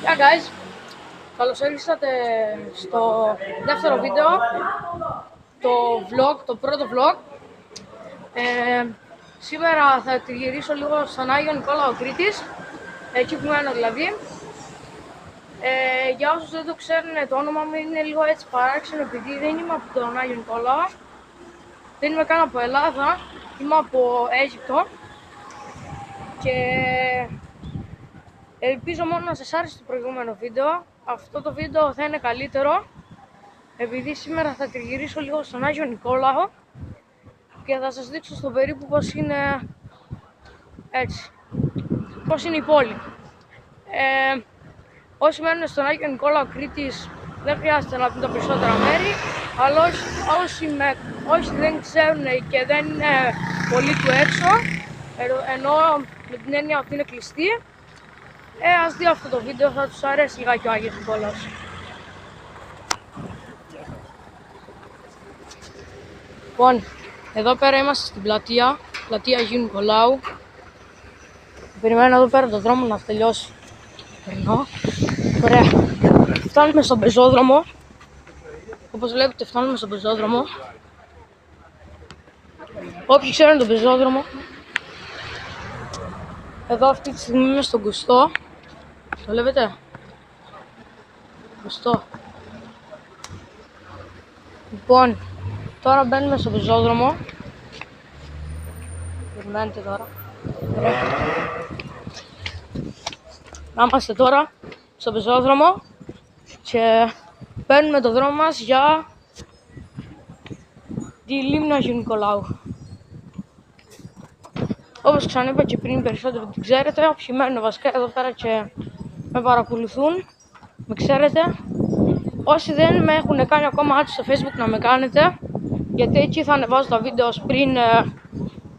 Yeah guys, καλώς ήρθατε στο δεύτερο βίντεο, το πρώτο vlog. Σήμερα θα τη γυρίσω λίγο στον Άγιο Νικόλαο Κρήτης, εκεί που μένω δηλαδή. Για όσους δεν το ξέρουν, το όνομα μου είναι λίγο έτσι παράξενο, επειδή δεν είμαι από τον Άγιο Νικόλαο, δεν είμαι καν από Ελλάδα, είμαι από Αίγυπτο και ελπίζω μόνο να σας άρεσε το προηγούμενο βίντεο. Αυτό το βίντεο θα είναι καλύτερο, επειδή σήμερα θα τριγυρίσω λίγο στον Άγιο Νικόλαο και θα σας δείξω στο περίπου πώς είναι έτσι, πώς είναι η πόλη. Όσοι μένουν στον Άγιο Νικόλαο Κρήτης δεν χρειάζεται να πούν τα περισσότερα μέρη, αλλά όσοι δεν ξέρουν και δεν είναι πολύ του έξω, εννοώ με την έννοια ότι είναι κλειστή, ας δει αυτό το βίντεο, θα τους αρέσει λιγάκι ο Άγιος Νικόλαος. Λοιπόν, εδώ πέρα είμαστε στην πλατεία Αγίου Νικολάου. Περιμένω εδώ πέρα το δρόμο να τελειώσει. Περνώ. Ωραία. Φτάνουμε στον πεζόδρομο. Όπως βλέπετε φτάνουμε στον πεζόδρομο. Όποιοι ξέρουν τον πεζόδρομο, εδώ αυτή τη στιγμή είμαι στον Κουστό. Το βλέπετε? Κουστό. Λοιπόν, τώρα μπαίνουμε στον πεζόδρομο. Περιμένετε τώρα. Να είμαστε τώρα στον πεζόδρομο και παίρνουμε το δρόμο μας για τη λίμνη Αγίου Νικολάου. Όπως ξαναείπα και πριν, περισσότερο την ξέρετε, όποιοι μένουν βασικά εδώ πέρα και με παρακολουθούν, με ξέρετε. Όσοι δεν με έχουν κάνει ακόμα add στο Facebook, να με κάνετε, γιατί εκεί θα ανεβάζω τα βίντεο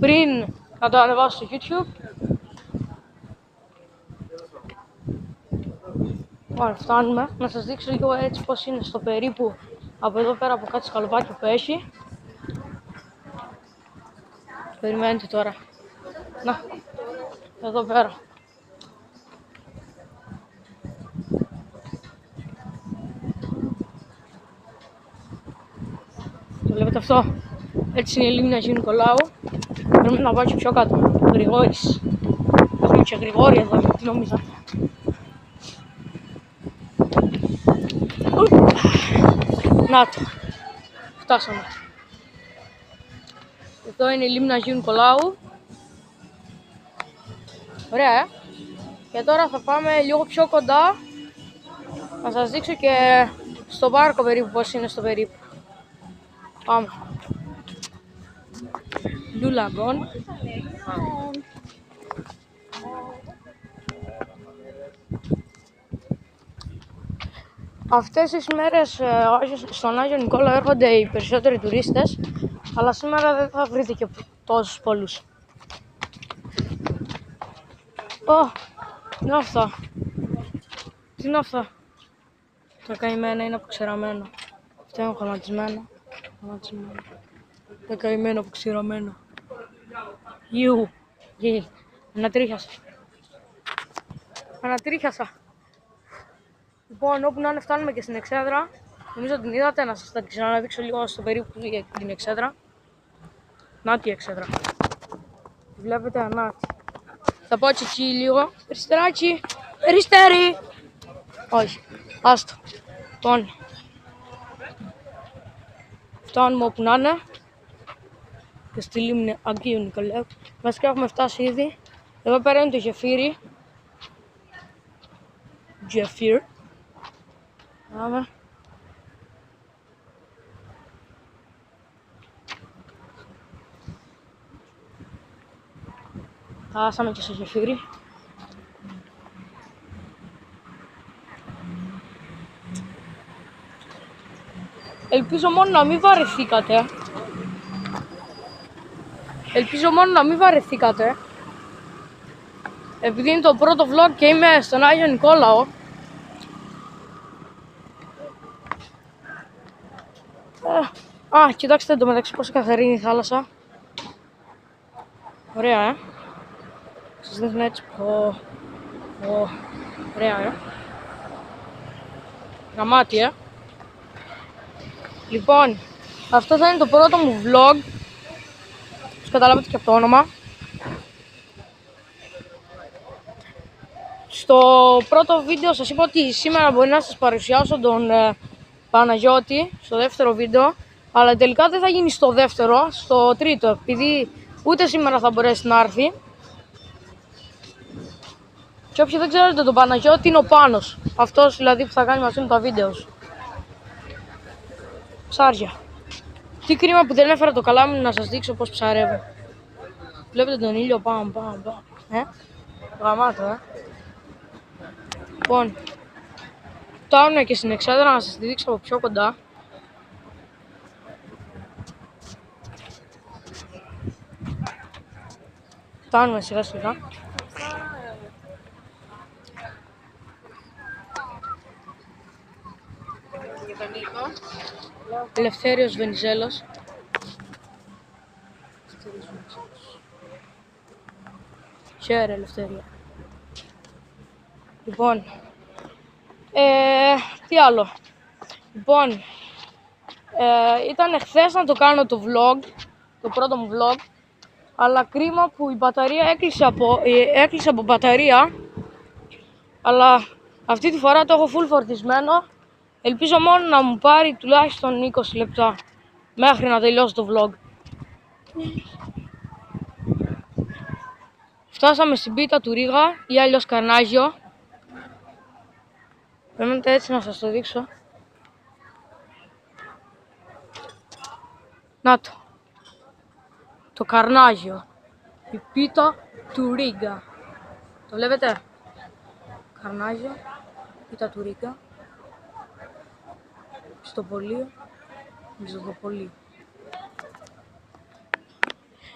πριν να το ανεβάσω στο YouTube. Ωραία, φτάνουμε. Να σας δείξω λίγο έτσι πώς είναι στο περίπου από εδώ πέρα, από κάτι σκαλοπάκι που έχει. Περιμένετε τώρα. Να, εδώ πέρα. Το βλέπετε αυτό? Έτσι είναι η λίμνη Αγίου Νικολάου. Πρέπει να πάω και πιο κάτω. Γρηγόρης. Έχουμε και Γρηγόρη εδώ, τι νομίζατε? Να το. Φτάσαμε. Εδώ είναι η λίμνη Αγίου Νικολάου. Ωραία, Και τώρα θα πάμε λίγο πιο κοντά. Να σας δείξω και στο πάρκο περίπου πώς είναι στο περίπου. Πάμε. Λουλαγκόν. Αυτές τις μέρες στον Άγιο Νικόλαο έρχονται οι περισσότεροι τουρίστες, αλλά σήμερα δεν θα βρείτε και τόσους πολλούς. Τι είναι αυτά? Τι είναι αυτά? Τα καημένα είναι αποξηραμένα. Αυτά είναι χρωματισμένα. Τα καημένα αποξηραμένα. Ανατρίχιασα. Λοιπόν, όπου να είναι φτάνουμε και στην Εξέδρα. Νομίζω την είδατε, να σας τα ξαναδείξω λίγο στο περίπου για την Εξέδρα. Νάτι η Εξέδρα. Τη βλέπετε, ανάτι. Θα πάω και εκεί λίγο. Περιστεράκι! Περιστέρι! Όχι, άστο. Λοιπόν, φτάνουμε όπου να είναι. Και στη λίμνη Αγίου Νικολάου. Βασικά έχουμε φτάσει ήδη. Εδώ πέρα είναι το γεφύρι. Γεφύρ. Πάμε. Φτάσαμε και στο γεφύρι. Ελπίζω μόνο να μην βαρεθήκατε. Επειδή είναι το πρώτο vlog και είμαι στον Άγιο Νικόλαο. Κοιτάξτε εντωμεταξύ πόσο καθαρή είναι η θάλασσα. Ωραία, Σας δείχνω έτσι. Ωραία, Γαμάτι, Λοιπόν, αυτό θα είναι το πρώτο μου vlog. Όπως καταλάβετε και από το όνομα. Στο πρώτο βίντεο σας είπα ότι σήμερα μπορεί να σας παρουσιάσω τον Παναγιώτη, στο δεύτερο βίντεο. Αλλά τελικά δεν θα γίνει στο δεύτερο, στο τρίτο, επειδή ούτε σήμερα θα μπορέσει να έρθει. Και όποιοι δεν ξέρετε τον Παναγιώτη είναι ο Πάνος. Αυτός δηλαδή που θα κάνει μαζί μου τα βίντεο. Ψάρια. Τι κρίμα που δεν έφερα το καλάμι να σας δείξω πως ψαρεύω. Βλέπετε τον ήλιο πάμ. Γαμάτο, Λοιπόν, φτάνουμε και στην εξέδρα να σας τη δείξω από πιο κοντά. Φτάνουμε σιγά σιγά. Ελευθέριος Βενιζέλος. Χαίρε Ελευθέρια. Λοιπόν, τι άλλο. Λοιπόν, ήταν χθες να το κάνω το vlog, το πρώτο μου vlog, αλλά κρίμα που η μπαταρία έκλεισε από μπαταρία, αλλά αυτή τη φορά το έχω full φορτισμένο. Ελπίζω μόνο να μου πάρει τουλάχιστον 20 λεπτά μέχρι να τελειώσει το vlog. Φτάσαμε στην πίτα του Ρίγα ή αλλιώς Καρνάζιο. Περιμένετε έτσι να σας το δείξω. Να το. Το Καρνάζιο. Η πίτα του Ρίγα. Το βλέπετε. Καρνάζιο. Πίτα του Ρίγα. Πιστοπολείο.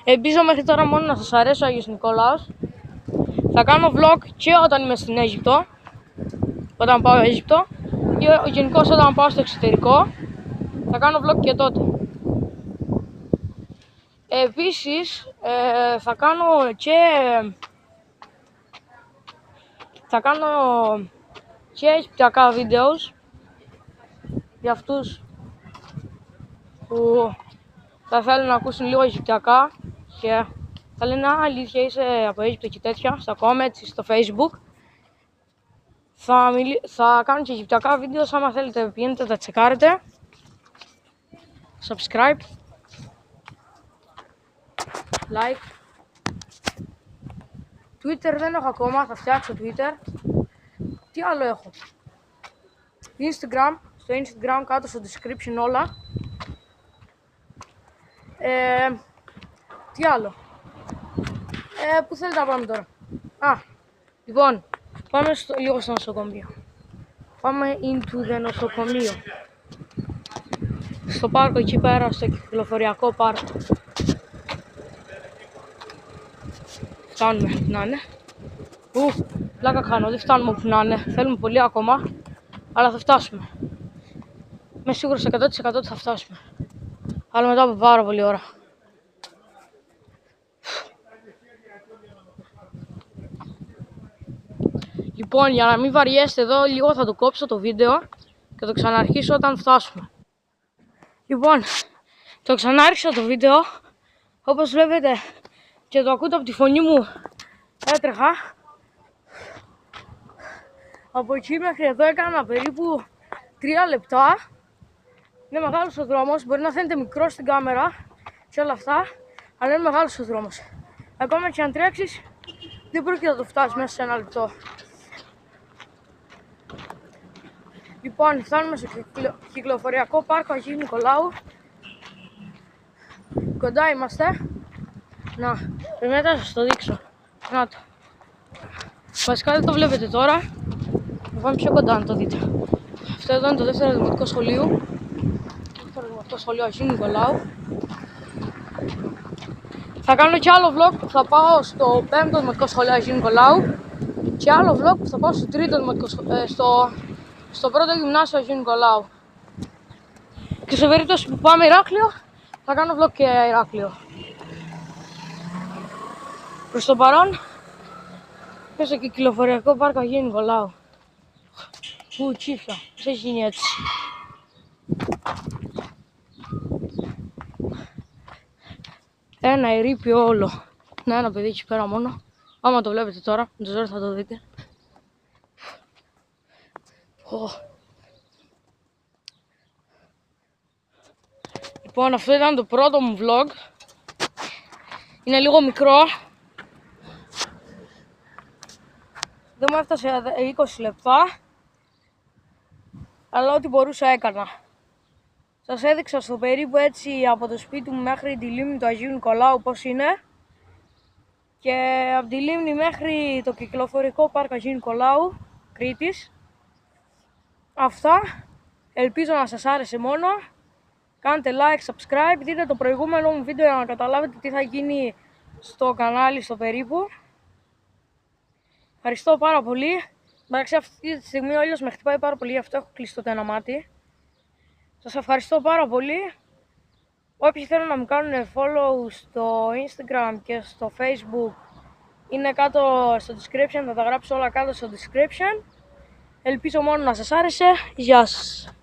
Ελπίζω μέχρι τώρα μόνο να σας αρέσει ο Άγιος Νικόλαος. Θα κάνω vlog και όταν είμαι στην Αίγυπτο, όταν πάω Αίγυπτο, ή γενικώς όταν πάω στο εξωτερικό, θα κάνω vlog και τότε. Επίσης, θα κάνω και αιγυπτιακά βίντεο για αυτούς που θα θέλουν να ακούσουν λίγο αιγυπτιακά και θα λένε αλήθεια είσαι από Αίγυπτο και τέτοια, στα comments ή στο facebook. Θα κάνω και αιγυπτιακά βίντεο, άμα θέλετε πηγαίνετε τα τσεκάρετε. Subscribe, like. Twitter δεν έχω ακόμα, θα φτιάξω Twitter. Τι άλλο έχω? Instagram, στο Instagram κάτω στο description όλα. Τι άλλο? Πού θέλετε να πάμε τώρα? Λοιπόν, πάμε λίγο στο νοσοκομείο. Πάμε into the νοσοκομείο. Στο πάρκο εκεί πέρα, στο κυκλοφοριακό πάρκο. Φτάνουμε, να είναι. Πλάκα κάνω, δεν φτάνουμε όπου να είναι. Θέλουμε πολύ ακόμα, αλλά θα φτάσουμε. Είμαι σίγουρος 100% ότι θα φτάσουμε. Αλλά μετά από πάρα πολύ ώρα. Λοιπόν, για να μην βαριέστε εδώ, λίγο θα το κόψω το βίντεο και το ξαναρχίσω όταν φτάσουμε. Λοιπόν, το ξανάρχισα το βίντεο. Όπως βλέπετε και το ακούτε από τη φωνή μου, έτρεχα. Από εκεί μέχρι εδώ έκανα περίπου 3 λεπτά. Είναι μεγάλος ο δρόμος, μπορεί να φαίνεται μικρό στην κάμερα και όλα αυτά, αλλά είναι μεγάλος ο δρόμος. Ακόμα και αν τρέξεις, δεν πρόκειται να το φτάσεις μέσα σε 1 λεπτό. Λοιπόν, φτάνουμε στο κυκλοφοριακό πάρκο Αγίου Νικολάου. Κοντά είμαστε. Να, περιμένετε να σας το δείξω. Να το. Βασικά δεν το βλέπετε τώρα. Θα πάμε πιο κοντά να το δείτε. Αυτό εδώ είναι το δεύτερο δημοτικό σχολείο. Το δεύτερο δημοτικό σχολείο Αγίου Νικολάου. Θα κάνω και άλλο vlog που θα πάω στο 5ο δημοτικό σχολείο Αγίου Νικολάου. Και άλλο vlog που θα πάω στο 3ο δημοτικό σχολείο. Στο πρώτο γυμνάσιο Αγίου Νικολάου. Και σε περίπτωση που πάμε Ηράκλειο, θα κάνω vlog και Ηράκλειο. Προς το παρόν, και στο κυκλοφοριακό πάρκο Αγίου Νικολάου. Τσίφια, πώς έχει γίνει έτσι. Ένα ερείπιο όλο. Να, ένα παιδί εκεί πέρα μόνο. Άμα το βλέπετε τώρα, με το ζόρι θα το δείτε. Λοιπόν, αυτό ήταν το πρώτο μου vlog. Είναι λίγο μικρό. Δεν μου έφτασε 20 λεπτά. Αλλά ό,τι μπορούσα έκανα. Σας έδειξα στο περίπου έτσι από το σπίτι μου μέχρι τη λίμνη του Αγίου Νικολάου πώς είναι. Και από τη λίμνη μέχρι το κυκλοφορικό πάρκο Αγίου Νικολάου, Κρήτης. Αυτά. Ελπίζω να σας άρεσε μόνο. Κάντε like, subscribe, δείτε το προηγούμενο μου βίντεο για να καταλάβετε τι θα γίνει στο κανάλι στο περίπου. Ευχαριστώ πάρα πολύ. Εντάξει, αυτή τη στιγμή ο ήλιος με χτυπάει πάρα πολύ, γι' αυτό έχω κλείσει το ένα μάτι. Σας ευχαριστώ πάρα πολύ. Όποιοι θέλουν να μου κάνουν follow στο Instagram και στο Facebook είναι κάτω στο description, θα τα γράψω όλα κάτω στο description. Ελπίζω μόνο να σας άρεσε. Γεια σας.